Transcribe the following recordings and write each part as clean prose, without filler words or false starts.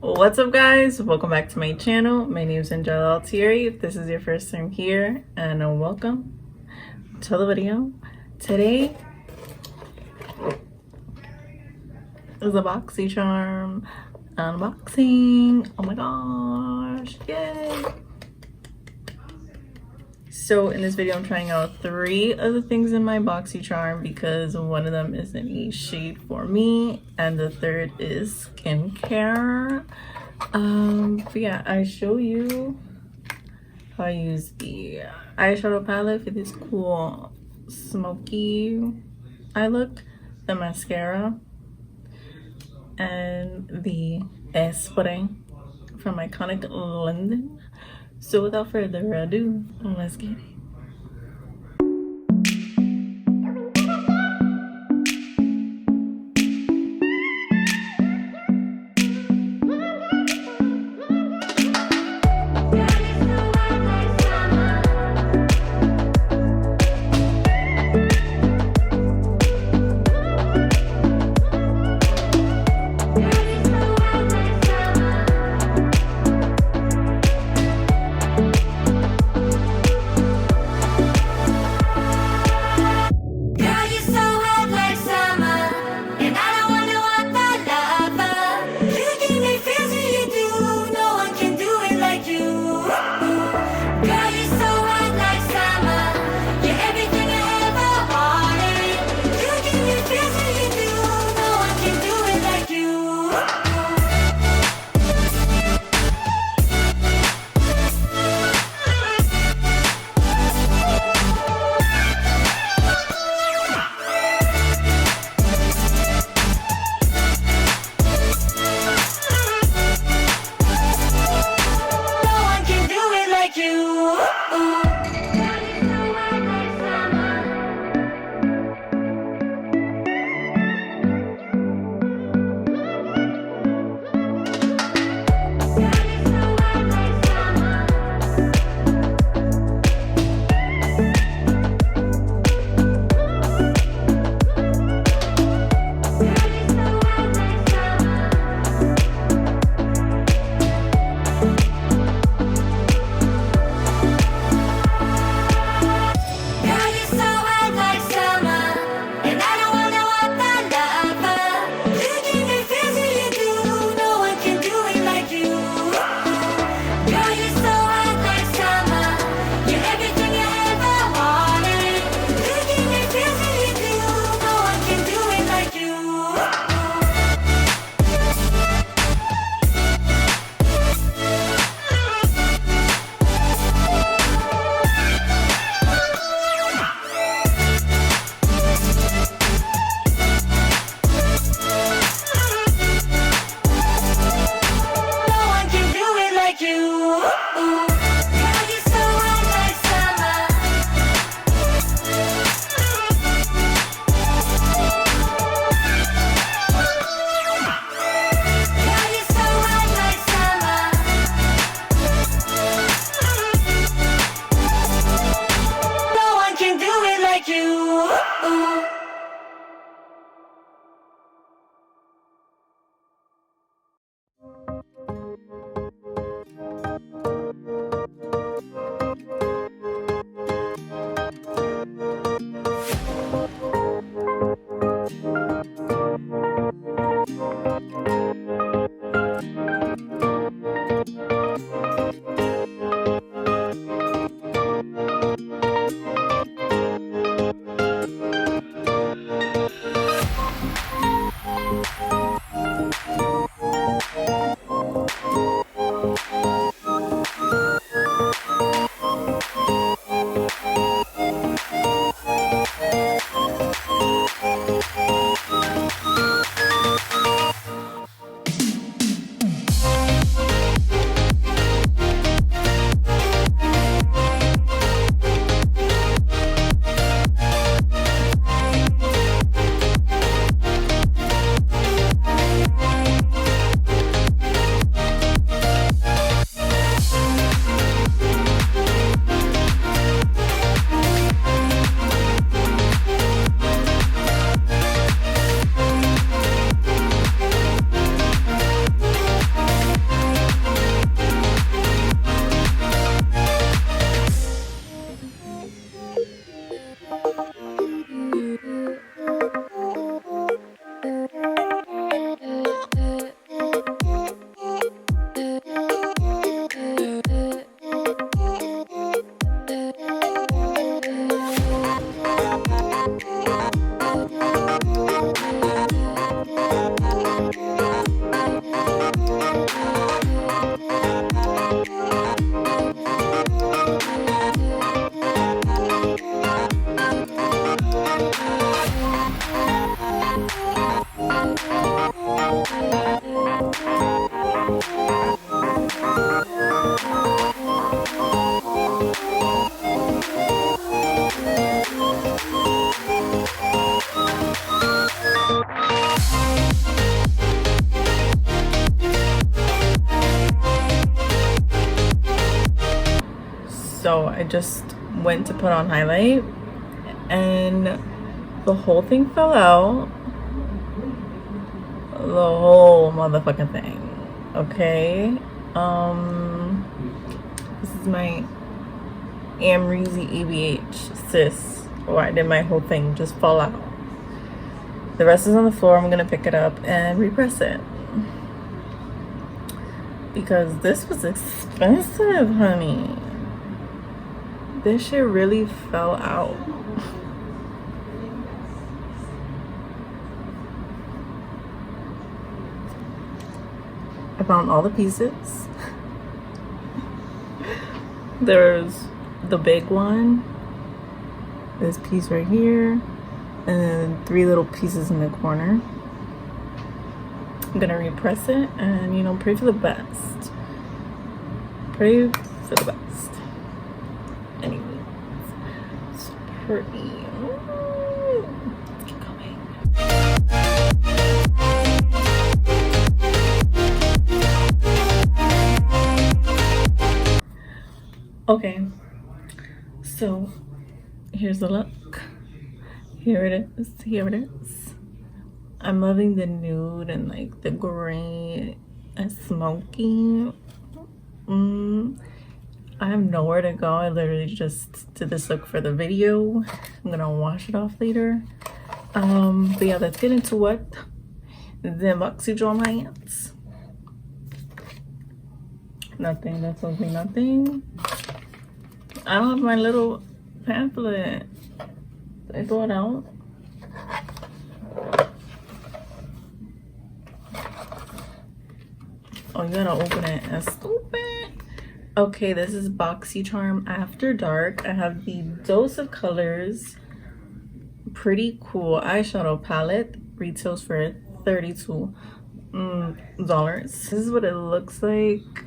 What's up, guys? Welcome back to my channel. My name is Angela Altieri. If this is your first time here, and welcome to the video. Today is a Boxycharm unboxing. Oh my gosh, yay! So in this video, I'm trying out 3 of the things in my Boxycharm because one of them is an E shade for me and the third is skincare. But yeah, I show you how I use the eyeshadow palette for this cool smoky eye look, the mascara, and the spray from Iconic London. So without further ado, let's get it. So I just went to put on highlight and the whole thing fell out. The whole motherfucking thing. Okay. This is my Amrezy ABH sis. Why did my whole thing just fall out? The rest is on the floor. I'm gonna pick it up and repress it because this was expensive, honey. This shit really fell out. I found all the pieces. There's the big one, this piece right here, and then 3 little pieces in the corner. I'm gonna repress it and, you know, pray for the best. Pray for the best. Anyways, it's pretty. Let's keep going. Okay, so here's the look. Here it is. Here it is. I'm loving the nude and like the gray and smoky. I have nowhere to go. I literally just did this look for the video. I'm gonna wash it off later. But yeah, let's get into what the Boxycharm hands. Nothing. That's something. Nothing. I don't have my little pamphlet. Did I throw it out? Oh, you gotta open it. That's stupid. Okay, this is Boxycharm After Dark. I have the Dose of Colors Pretty Cool eyeshadow palette. Retails for $32. This is what it looks like.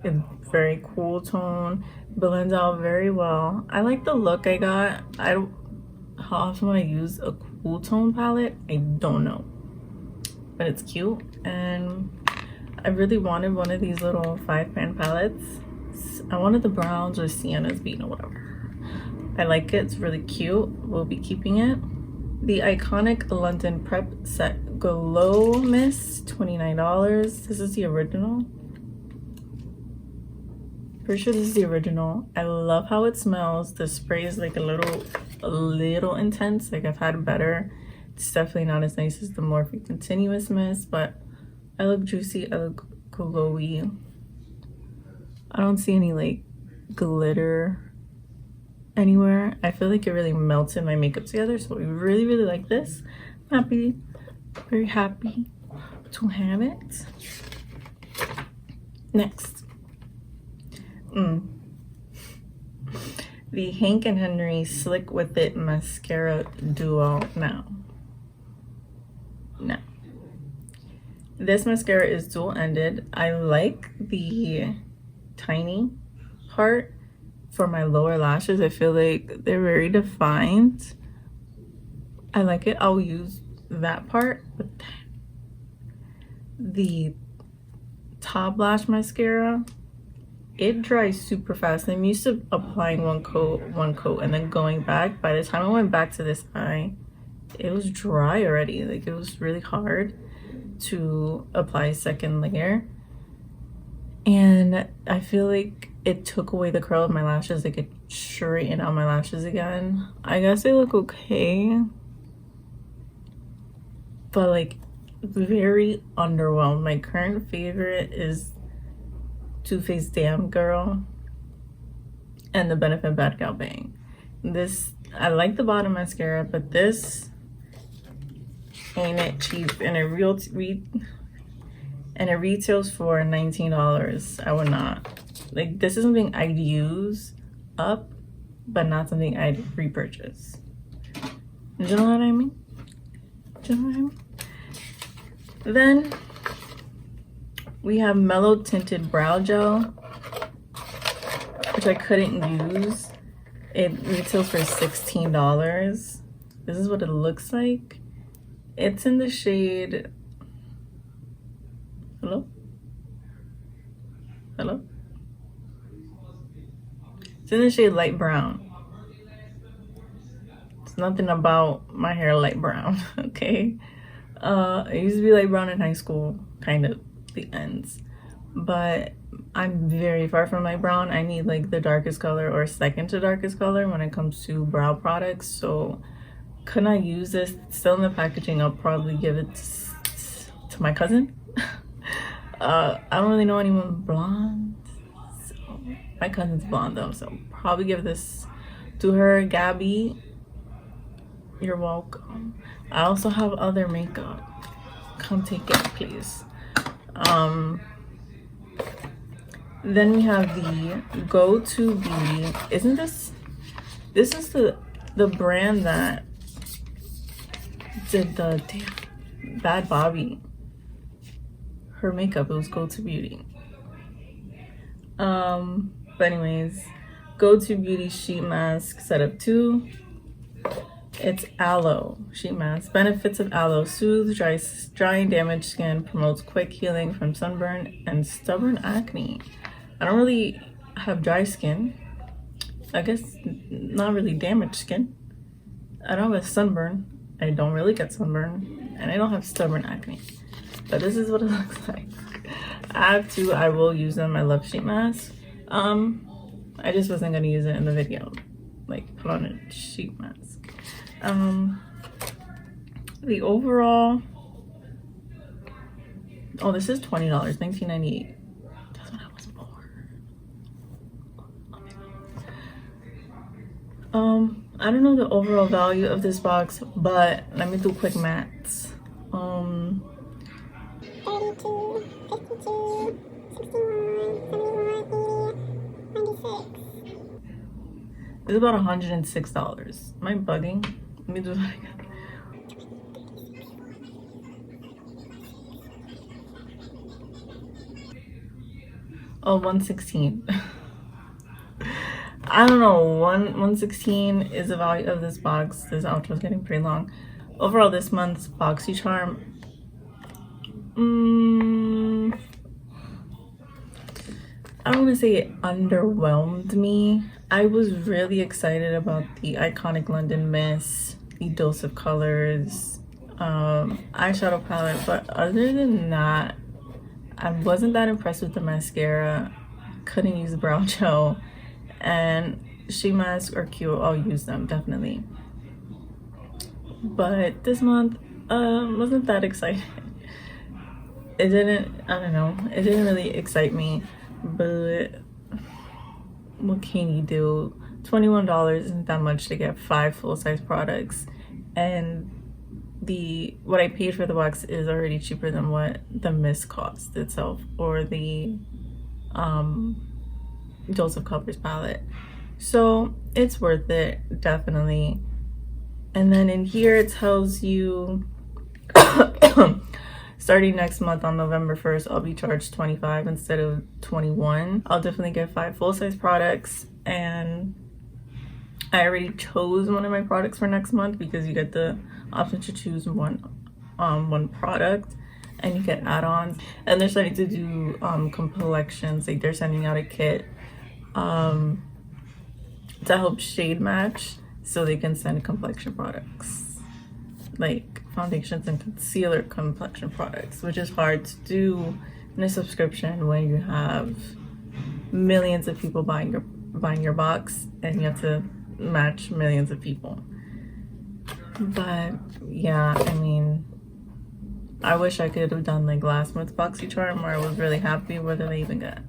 It's very cool tone. Blends out very well. I like the look I got. How often would I use a cool tone palette? I don't know. But it's cute. And I really wanted one of these little 5-pan palettes. I wanted the browns or siennas bean or whatever. I like it. It's really cute. We'll be keeping it. The iconic London Prep Set Glow Mist, $29. This is the original. Pretty sure this is the original. I love how it smells. The spray is like a little intense. Like I've had better. It's definitely not as nice as the Morphe Continuous Mist, but I look juicy. I look glowy. I don't see any like glitter anywhere. I feel like it really melted my makeup together, so I really like this. Happy, very happy to have it. Next. The Hank and Henry Slick With It Mascara Duo. Now, this mascara is dual-ended. I like the tiny part for my lower lashes. I feel like they're very defined. I like it. I'll use that part, but the top lash mascara, it dries super fast. I'm used to applying one coat and then going back. By the time I went back to this eye, it was dry already. Like it was really hard to apply a second layer, and I feel like it took away the curl of my lashes. Like it straightened out my lashes again. I guess they look okay, but like very underwhelmed. My current favorite is Too Faced Damn Girl and the Benefit Bad Gal Bang. This, I like the bottom mascara, but this ain't it cheap, and it retails for $19. I would not. Like, this is something I'd use up, but not something I'd repurchase. Do you know what I mean? Do you know what I mean? Then we have Mellow Tinted Brow Gel, which I couldn't use. It retails for $16. This is what it looks like. It's in the shade, hello? It's in the shade light brown. It's nothing about my hair light brown, okay? It used to be light brown in high school, kind of the ends. But I'm very far from light brown. I need like the darkest color or second to darkest color when it comes to brow products. So could I use this? It's still in the packaging. I'll probably give it to my cousin. I don't really know anyone blonde. So my cousin's blonde though, so probably give this to her. Gabby, you're welcome. I also have other makeup. Come take it, please. Then we have the Go To Beauty. Isn't this is the brand that did the Bad Bobby, her makeup. It was Go To Beauty. But anyways, Go To Beauty sheet mask setup 2. It's aloe sheet mask. Benefits of aloe: soothes dry and damaged skin, promotes quick healing from sunburn and stubborn acne. I don't really have dry skin. I guess not really damaged skin. I don't have a sunburn. I don't really get sunburn, and I don't have stubborn acne. But this is what it looks like. I have 2. I will use them. I love sheet masks. I just wasn't gonna use it in the video. Like put on a sheet mask. The overall, oh, this is $20, $19.98. That's what I was for. I don't know the overall value of this box, but let me do quick maths. 32, 52, 61, 71, 80, 96. It's about $106. Am I bugging? Let me do that again. Oh, 116. I don't know. 116 is the value of this box. This outro is getting pretty long. Overall, this month's Boxycharm. I don't want to say it underwhelmed me. I was really excited about the Iconic London Mist, the Dose of Colors, eyeshadow palette, but other than that, I wasn't that impressed with the mascara. Couldn't use brow gel, and sheet masks are cute. I'll use them definitely. But this month, wasn't that excited. It didn't. I don't know. It didn't really excite me. But what can you do? $21 isn't that much to get 5 full-size products, and what I paid for the box is already cheaper than what the mist cost itself, or the Dose of Colors palette. So it's worth it, definitely. And then in here it tells you starting next month on November 1st, I'll be charged $25 instead of $21. I'll definitely get 5 full-size products, and I already chose one of my products for next month because you get the option to choose one product, and you get add-ons. And they're starting to do collections. Like they're sending out a kit to help shade match, so they can send complexion products, like foundations and concealer complexion products, which is hard to do in a subscription when you have millions of people buying your box and you have to match millions of people. But yeah, I mean, I wish I could have done like last month's Boxycharm, where I was really happy with what I even got.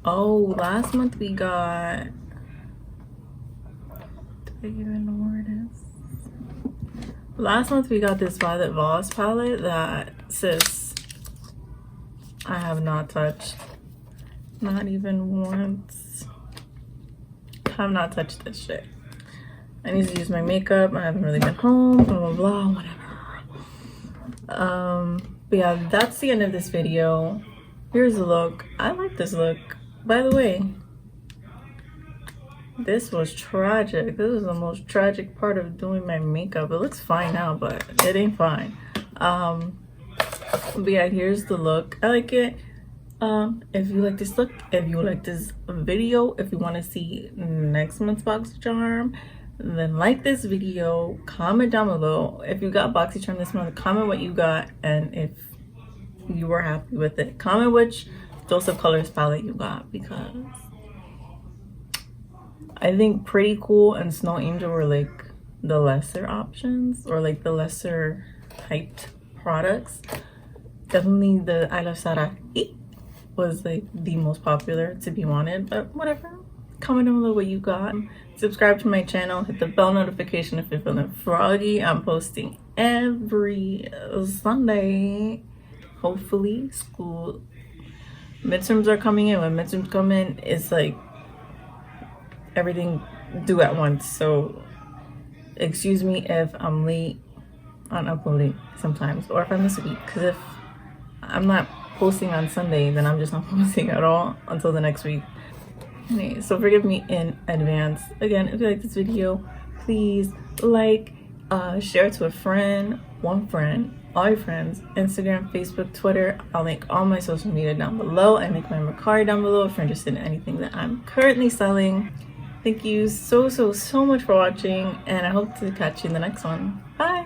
Oh, last month we got, do I even know where it is? Last month we got this Violet Voss palette that, sis, I have not touched. Not even once. Have not touched this shit. I need to use my makeup. I haven't really been home, blah blah blah, whatever. But yeah, that's the end of this video. Here's the look. I like this look. By the way, this was tragic. This was the most tragic part of doing my makeup. It looks fine now, but it ain't fine. But yeah, here's the look. I like it. If you like this look, if you like this video, if you want to see next month's Boxycharm, then like this video, comment down below. If you got Boxycharm this month, comment what you got, and if you were happy with it, comment which Dose of Colors palette you got, because I think Pretty Cool and Snow Angel were like the lesser options, or like the lesser hyped products. Definitely the I Love Sarah was like the most popular to be wanted, but whatever. Comment down below what you got. Subscribe to my channel, hit the bell notification if you're feeling froggy. I'm posting every Sunday. Hopefully school midterms are coming in. When midterms come in, it's like everything due at once, so excuse me if I'm late on uploading sometimes, or if I miss a week, because if I'm not posting on Sunday, then I'm just not posting at all until the next week. Okay, so forgive me in advance. Again, if you like this video, please like, share to a friend, one friend, all your friends, Instagram, Facebook, Twitter. I'll link all my social media down below. I link my Mascara down below if you're interested in anything that I'm currently selling. Thank you so much for watching, and I hope to catch you in the next one. Bye!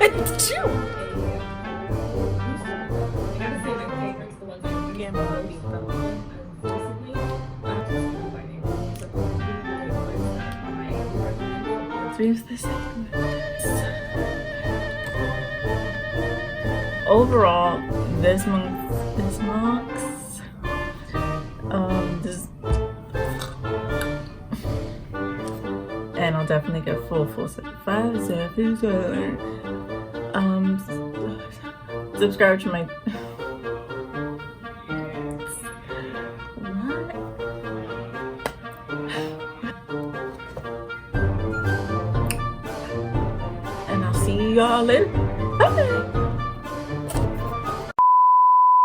It's true! Overall, this month's and I'll definitely get full 5 seconds. Subscribe to my and I'll see y'all later.